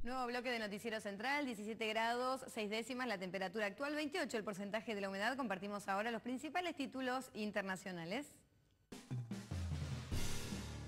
Nuevo bloque de Noticiero Central, 17 grados, 6 décimas, la temperatura actual, 28 el porcentaje de la humedad. Compartimos ahora los principales títulos internacionales.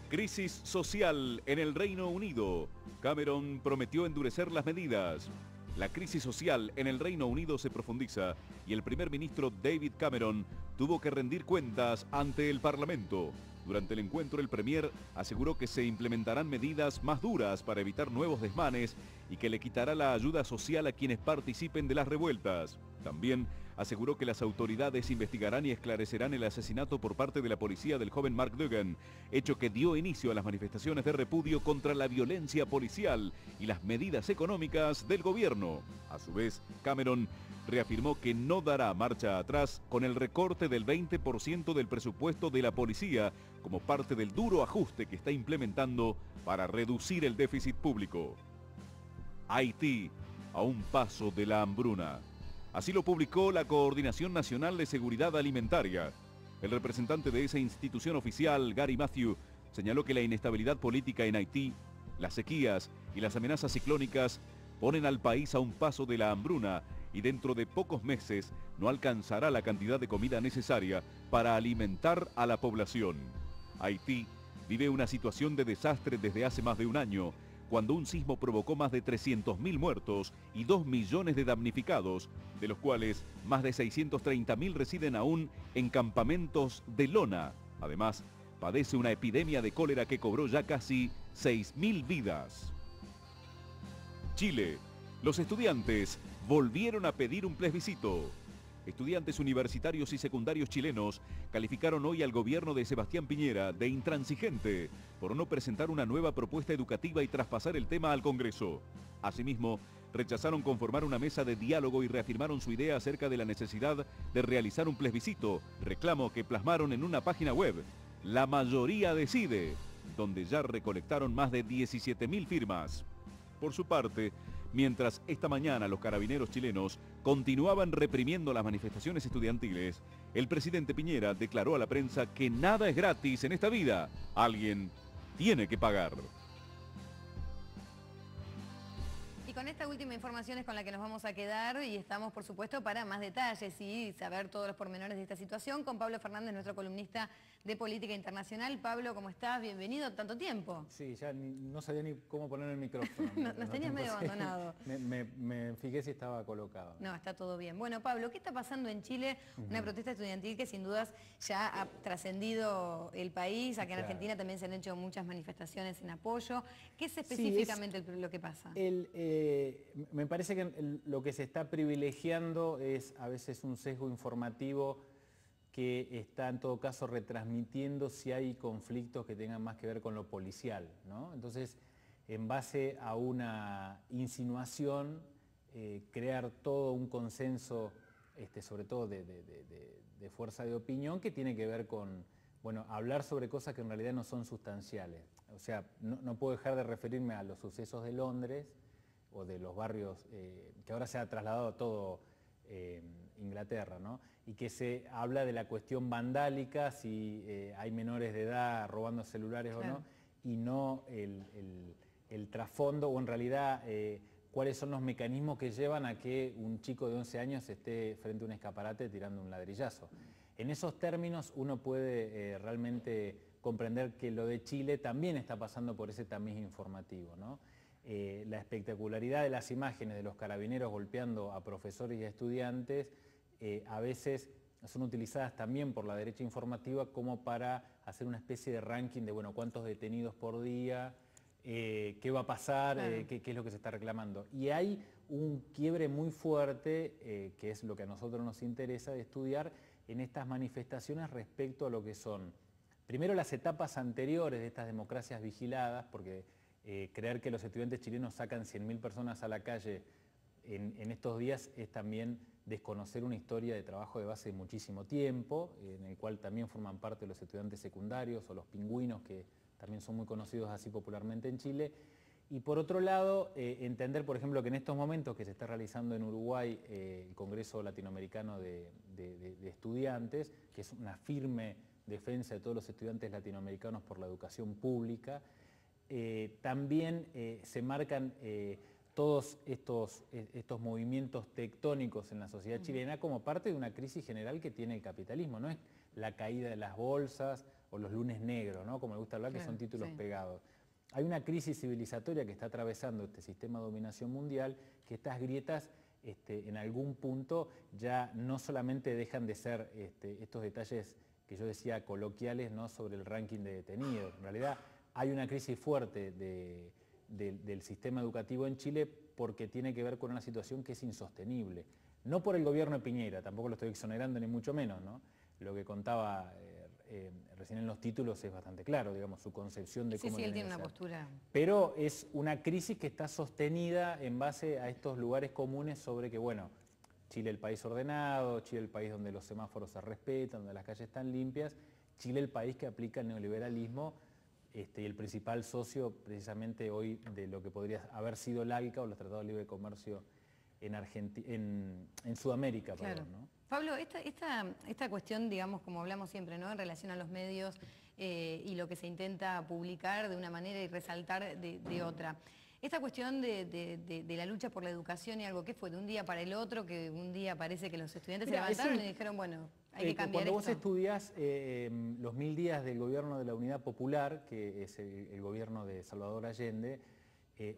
Crisis social en el Reino Unido. Cameron prometió endurecer las medidas. La crisis social en el Reino Unido se profundiza y el primer ministro David Cameron tuvo que rendir cuentas ante el Parlamento. Durante el encuentro, el Premier aseguró que se implementarán medidas más duras para evitar nuevos desmanes y que le quitará la ayuda social a quienes participen de las revueltas. También aseguró que las autoridades investigarán y esclarecerán el asesinato por parte de la policía del joven Mark Duggan, hecho que dio inicio a las manifestaciones de repudio contra la violencia policial y las medidas económicas del gobierno. A su vez, Cameron reafirmó que no dará marcha atrás con el recorte del 20% del presupuesto de la policía como parte del duro ajuste que está implementando para reducir el déficit público. Haití, a un paso de la hambruna. Así lo publicó la Coordinación Nacional de Seguridad Alimentaria. El representante de esa institución oficial, Gary Matthew, señaló que la inestabilidad política en Haití, las sequías y las amenazas ciclónicas ponen al país a un paso de la hambruna y dentro de pocos meses no alcanzará la cantidad de comida necesaria para alimentar a la población. Haití vive una situación de desastre desde hace más de un año, cuando un sismo provocó más de 300.000 muertos y 2 millones de damnificados, de los cuales más de 630.000 residen aún en campamentos de lona. Además, padece una epidemia de cólera que cobró ya casi 6.000 vidas. Chile. Los estudiantes volvieron a pedir un plebiscito. Estudiantes universitarios y secundarios chilenos calificaron hoy al gobierno de Sebastián Piñera de intransigente por no presentar una nueva propuesta educativa y traspasar el tema al Congreso. Asimismo, rechazaron conformar una mesa de diálogo y reafirmaron su idea acerca de la necesidad de realizar un plebiscito, reclamo que plasmaron en una página web, La Mayoría Decide, donde ya recolectaron más de 17.000 firmas. Por su parte, mientras esta mañana los carabineros chilenos continuaban reprimiendo las manifestaciones estudiantiles, el presidente Piñera declaró a la prensa que nada es gratis en esta vida. Alguien tiene que pagar. Y con esta última información es con la que nos vamos a quedar y estamos, por supuesto, para más detalles y saber todos los pormenores de esta situación con Pablo Fernández, nuestro columnista de política internacional. Pablo, ¿cómo estás? Bienvenido. ¿Tanto tiempo? Sí, ya no sabía ni cómo poner el micrófono. Nos tenías medio abandonado. Me fijé si estaba colocado. No, está todo bien. Bueno, Pablo, ¿qué está pasando en Chile? Una protesta estudiantil que sin dudas ya ha trascendido el país. Acá en Argentina también se han hecho muchas manifestaciones en apoyo. ¿Qué es específicamente lo que pasa? Me parece que lo que se está privilegiando es a veces un sesgo informativo que está en todo caso retransmitiendo si hay conflictos que tengan más que ver con lo policial, ¿no? Entonces, en base a una insinuación, crear todo un consenso, sobre todo de fuerza de opinión, que tiene que ver con, bueno, hablar sobre cosas que en realidad no son sustanciales. O sea, no puedo dejar de referirme a los sucesos de Londres o de los barrios, que ahora se ha trasladado a todo Inglaterra, ¿no? Y que se habla de la cuestión vandálica, si hay menores de edad robando celulares o no, y no el trasfondo o en realidad cuáles son los mecanismos que llevan a que un chico de 11 años esté frente a un escaparate tirando un ladrillazo. En esos términos uno puede realmente comprender que lo de Chile también está pasando por ese tamiz informativo, ¿no? La espectacularidad de las imágenes de los carabineros golpeando a profesores y a estudiantes a veces son utilizadas también por la derecha informativa como para hacer una especie de ranking de, bueno, cuántos detenidos por día, qué va a pasar, qué es lo que se está reclamando. Y hay un quiebre muy fuerte, que es lo que a nosotros nos interesa de estudiar en estas manifestaciones respecto a lo que son, primero, las etapas anteriores de estas democracias vigiladas, porque creer que los estudiantes chilenos sacan 100.000 personas a la calle en estos días es también desconocer una historia de trabajo de base de muchísimo tiempo, en el cual también forman parte los estudiantes secundarios o los pingüinos, que también son muy conocidos así popularmente en Chile. Y por otro lado, entender, por ejemplo, que en estos momentos que se está realizando en Uruguay el Congreso Latinoamericano de Estudiantes, que es una firme defensa de todos los estudiantes latinoamericanos por la educación pública, también se marcan todos estos movimientos tectónicos en la sociedad chilena como parte de una crisis general que tiene el capitalismo. No es la caída de las bolsas o los lunes negros, ¿no? Como me gusta hablar, que son títulos pegados. Hay una crisis civilizatoria que está atravesando este sistema de dominación mundial, que estas grietas en algún punto ya no solamente dejan de ser estos detalles que yo decía coloquiales, ¿no?, sobre el ranking de detenidos. En realidad hay una crisis fuerte del sistema educativo en Chile porque tiene que ver con una situación que es insostenible. No por el gobierno de Piñera, tampoco lo estoy exonerando ni mucho menos, ¿no? Lo que contaba recién en los títulos es bastante claro, digamos, su concepción de cómo Sí, él tiene que una ser. postura. Pero es una crisis que está sostenida en base a estos lugares comunes sobre que, bueno, Chile el país ordenado, Chile el país donde los semáforos se respetan, donde las calles están limpias, Chile el país que aplica el neoliberalismo y el principal socio precisamente hoy de lo que podría haber sido el ALCA o los Tratados de Libre Comercio en Sudamérica. Claro. Perdón, ¿no? Pablo, esta cuestión, digamos, como hablamos siempre, ¿no?, en relación a los medios y lo que se intenta publicar de una manera y resaltar de otra. Esta cuestión de la lucha por la educación y algo que fue de un día para el otro, que un día parece que los estudiantes se levantaron y dijeron, bueno, hay que cambiar cuando esto. vos estudiás los 1000 días del gobierno de la Unidad Popular, que es el gobierno de Salvador Allende,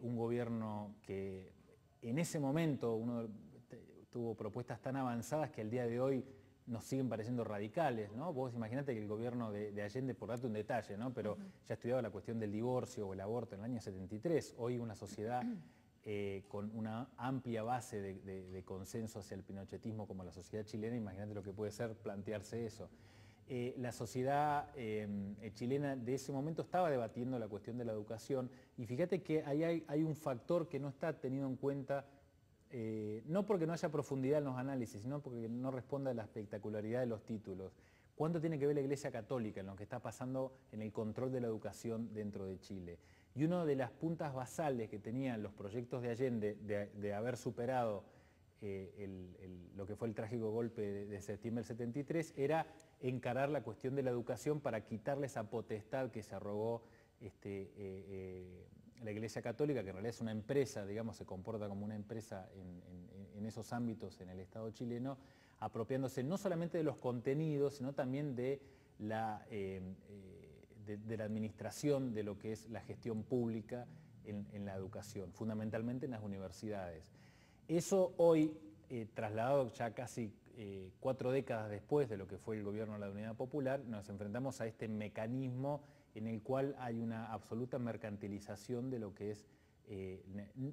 un gobierno que en ese momento tuvo propuestas tan avanzadas que al día de hoy nos siguen pareciendo radicales, ¿no? Vos imaginate que el gobierno de Allende, por darte un detalle, ¿no?, pero ya estudiaba la cuestión del divorcio o el aborto en el año 73, hoy una sociedad con una amplia base de consenso hacia el pinochetismo como la sociedad chilena, imagínate lo que puede ser plantearse eso. La sociedad chilena de ese momento estaba debatiendo la cuestión de la educación y fíjate que ahí hay un factor que no está tenido en cuenta, no porque no haya profundidad en los análisis, sino porque no responda a la espectacularidad de los títulos. ¿Cuánto tiene que ver la Iglesia Católica en lo que está pasando en el control de la educación dentro de Chile? Y una de las puntas basales que tenían los proyectos de Allende de haber superado lo que fue el trágico golpe de septiembre del 73 era encarar la cuestión de la educación para quitarle esa potestad que se arrogó la Iglesia Católica, que en realidad es una empresa, digamos, se comporta como una empresa en esos ámbitos en el Estado chileno, apropiándose no solamente de los contenidos, sino también de la administración de lo que es la gestión pública en la educación, fundamentalmente en las universidades. Eso hoy, trasladado ya casi 4 décadas después de lo que fue el gobierno de la Unidad Popular, nos enfrentamos a este mecanismo en el cual hay una absoluta mercantilización de lo que es,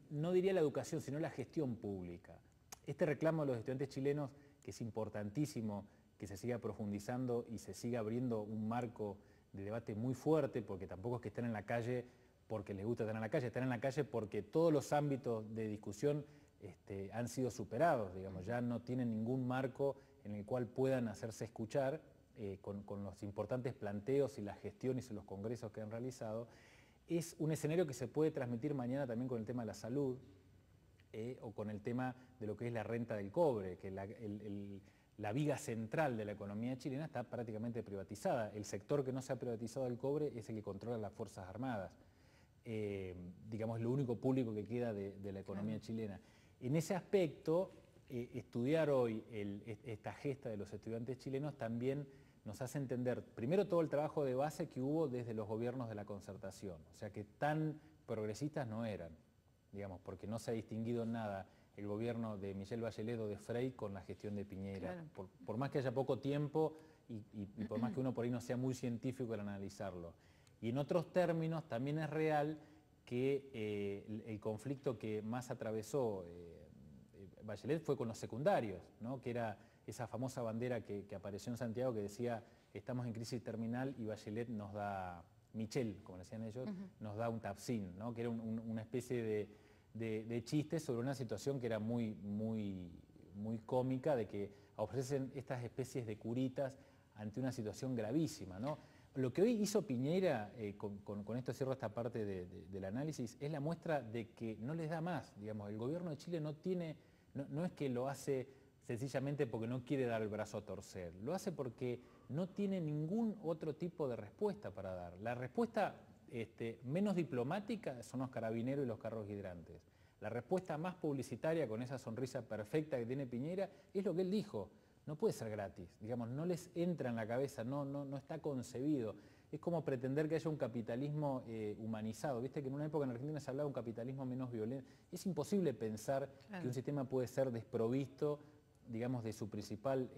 no diría la educación, sino la gestión pública. Este reclamo de los estudiantes chilenos, que es importantísimo que se siga profundizando y se siga abriendo un marco de debate muy fuerte, porque tampoco es que estén en la calle porque les gusta estar en la calle, están en la calle porque todos los ámbitos de discusión han sido superados, digamos, ya no tienen ningún marco en el cual puedan hacerse escuchar con los importantes planteos y las gestiones y los congresos que han realizado. Es un escenario que se puede transmitir mañana también con el tema de la salud o con el tema de lo que es la renta del cobre, que la viga central de la economía chilena está prácticamente privatizada. El sector que no se ha privatizado del cobre es el que controla las Fuerzas Armadas. Digamos, lo único público que queda de la economía chilena. En ese aspecto, estudiar hoy esta gesta de los estudiantes chilenos también nos hace entender, primero, todo el trabajo de base que hubo desde los gobiernos de la concertación, o sea que tan progresistas no eran, digamos, porque no se ha distinguido en nada el gobierno de Michelle Bachelet o de Frey con la gestión de Piñera, claro. por más que haya poco tiempo y por más que uno por ahí no sea muy científico al analizarlo. Y en otros términos también es real que el conflicto que más atravesó Bachelet fue con los secundarios, ¿no?, que era esa famosa bandera que apareció en Santiago que decía estamos en crisis terminal y Bachelet nos da, Michel, como decían ellos, nos da un tapsin, ¿no?, que era una especie de chiste sobre una situación que era muy cómica, de que ofrecen estas especies de curitas ante una situación gravísima, ¿no? Lo que hoy hizo Piñera, con esto cierro esta parte del análisis, es la muestra de que no les da más, digamos, el gobierno de Chile no es que lo hace sencillamente porque no quiere dar el brazo a torcer, lo hace porque no tiene ningún otro tipo de respuesta para dar. La respuesta menos diplomática son los carabineros y los carros hidrantes. La respuesta más publicitaria, con esa sonrisa perfecta que tiene Piñera, es lo que él dijo. No puede ser gratis, digamos, no les entra en la cabeza, no está concebido. Es como pretender que haya un capitalismo humanizado. Viste que en una época en Argentina se hablaba de un capitalismo menos violento. Es imposible pensar que un sistema puede ser desprovisto, digamos, de su principal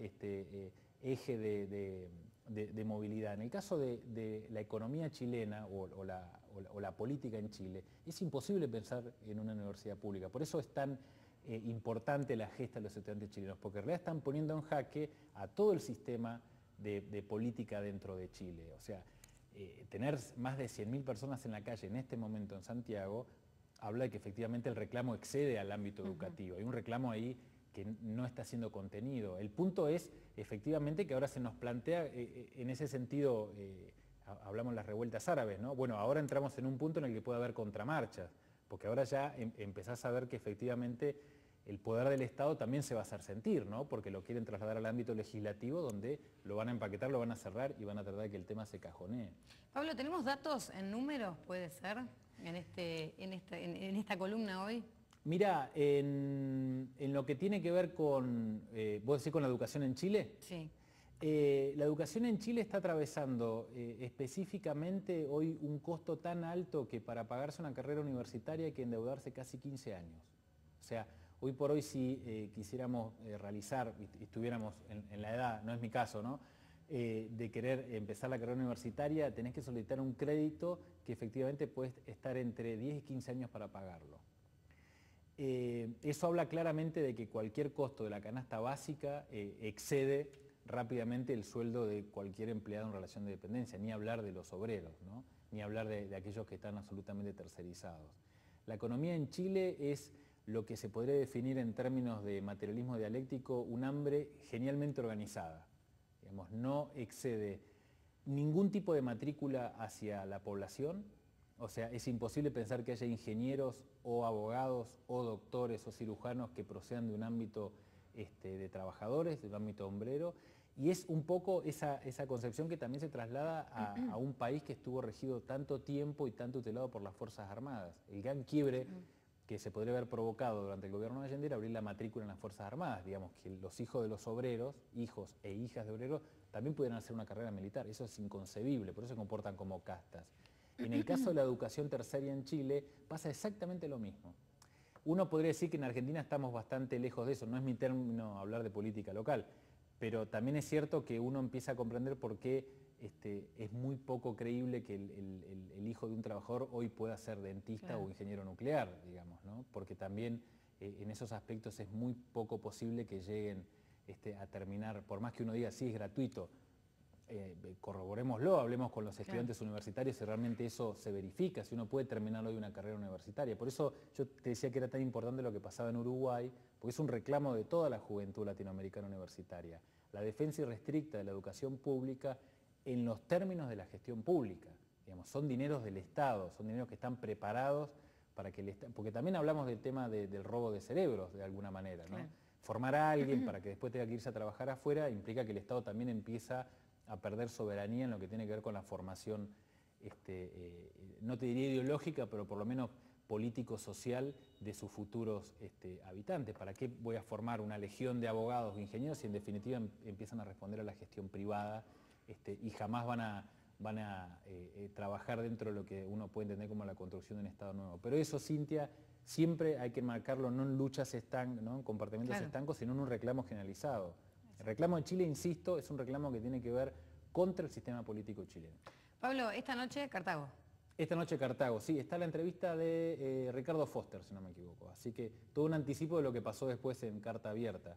eje de movilidad. En el caso de la economía chilena o la política en Chile, es imposible pensar en una universidad pública. Por eso es tan importante la gesta de los estudiantes chilenos, porque en realidad están poniendo en jaque a todo el sistema de política dentro de Chile. O sea, tener más de 100.000 personas en la calle en este momento en Santiago habla de que efectivamente el reclamo excede al ámbito educativo. Hay un reclamo ahí que no está siendo contenido. El punto es efectivamente que ahora se nos plantea en ese sentido, hablamos de las revueltas árabes, ¿no? Bueno, ahora entramos en un punto en el que puede haber contramarchas, porque ahora ya empezás a ver que efectivamente el poder del Estado también se va a hacer sentir, ¿no? Porque lo quieren trasladar al ámbito legislativo, donde lo van a empaquetar, lo van a cerrar y van a tratar de que el tema se cajonee. Pablo, ¿tenemos datos en números, puede ser, en esta columna hoy? Mira, en lo que tiene que ver con, ¿vos decís con la educación en Chile? Sí. La educación en Chile está atravesando específicamente hoy un costo tan alto que para pagarse una carrera universitaria hay que endeudarse casi 15 años. O sea, hoy por hoy si quisiéramos realizar, estuviéramos en la edad, no es mi caso, ¿no? De querer empezar la carrera universitaria, tenés que solicitar un crédito que efectivamente puede estar entre 10 y 15 años para pagarlo. Eso habla claramente de que cualquier costo de la canasta básica excede rápidamente el sueldo de cualquier empleado en relación de dependencia, ni hablar de los obreros, ¿no? Ni hablar de aquellos que están absolutamente tercerizados. La economía en Chile es lo que se podría definir en términos de materialismo dialéctico, un hambre genialmente organizada. Digamos, no excede ningún tipo de matrícula hacia la población. O sea, es imposible pensar que haya ingenieros o abogados o doctores o cirujanos que procedan de un ámbito de trabajadores, de un ámbito obrero, y es un poco esa concepción que también se traslada a un país que estuvo regido tanto tiempo y tanto tutelado por las Fuerzas Armadas. El gran quiebre que se podría haber provocado durante el gobierno de Allende era abrir la matrícula en las Fuerzas Armadas, digamos, que los hijos de los obreros, hijos e hijas de obreros, también pudieran hacer una carrera militar. Eso es inconcebible, por eso se comportan como castas. En el caso de la educación terciaria en Chile pasa exactamente lo mismo. Uno podría decir que en Argentina estamos bastante lejos de eso, no es mi término hablar de política local, pero también es cierto que uno empieza a comprender por qué es muy poco creíble que el hijo de un trabajador hoy pueda ser dentista o ingeniero nuclear, digamos, ¿no? Porque también en esos aspectos es muy poco posible que lleguen a terminar, por más que uno diga sí es gratuito, corroborémoslo, hablemos con los estudiantes universitarios si realmente eso se verifica, si uno puede terminar hoy una carrera universitaria. Por eso yo te decía que era tan importante lo que pasaba en Uruguay, porque es un reclamo de toda la juventud latinoamericana universitaria. La defensa irrestricta de la educación pública en los términos de la gestión pública. Digamos, son dineros del Estado, son dineros que están preparados para que el Estado, porque también hablamos del tema del robo de cerebros de alguna manera, ¿no? Formar a alguien para que después tenga que irse a trabajar afuera implica que el Estado también empieza a perder soberanía en lo que tiene que ver con la formación, no te diría ideológica, pero por lo menos político-social de sus futuros habitantes. ¿Para qué voy a formar una legión de abogados o ingenieros si en definitiva empiezan a responder a la gestión privada y jamás van a trabajar dentro de lo que uno puede entender como la construcción de un Estado nuevo? Pero eso, Cintia, siempre hay que marcarlo no en luchas no en comportamientos estancos, sino en un reclamo generalizado. El reclamo de Chile, insisto, es un reclamo que tiene que ver contra el sistema político chileno. Pablo, esta noche Cartago. Esta noche Cartago, sí, está la entrevista de Ricardo Foster, si no me equivoco. Así que todo un anticipo de lo que pasó después en Carta Abierta,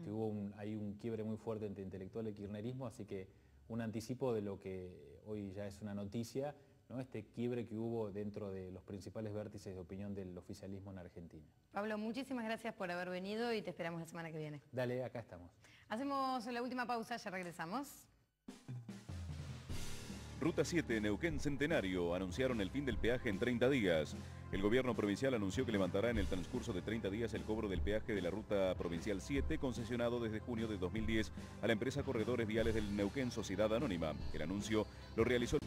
que hubo ahí un quiebre muy fuerte entre intelectuales y kirchnerismo, así que un anticipo de lo que hoy ya es una noticia, ¿no? Este quiebre que hubo dentro de los principales vértices de opinión del oficialismo en Argentina. Pablo, muchísimas gracias por haber venido y te esperamos la semana que viene. Dale, acá estamos. Hacemos la última pausa, ya regresamos. Ruta 7, Neuquén Centenario, anunciaron el fin del peaje en 30 días. El gobierno provincial anunció que levantará en el transcurso de 30 días el cobro del peaje de la Ruta Provincial 7, concesionado desde junio de 2010 a la empresa Corredores Viales del Neuquén Sociedad Anónima. El anuncio lo realizó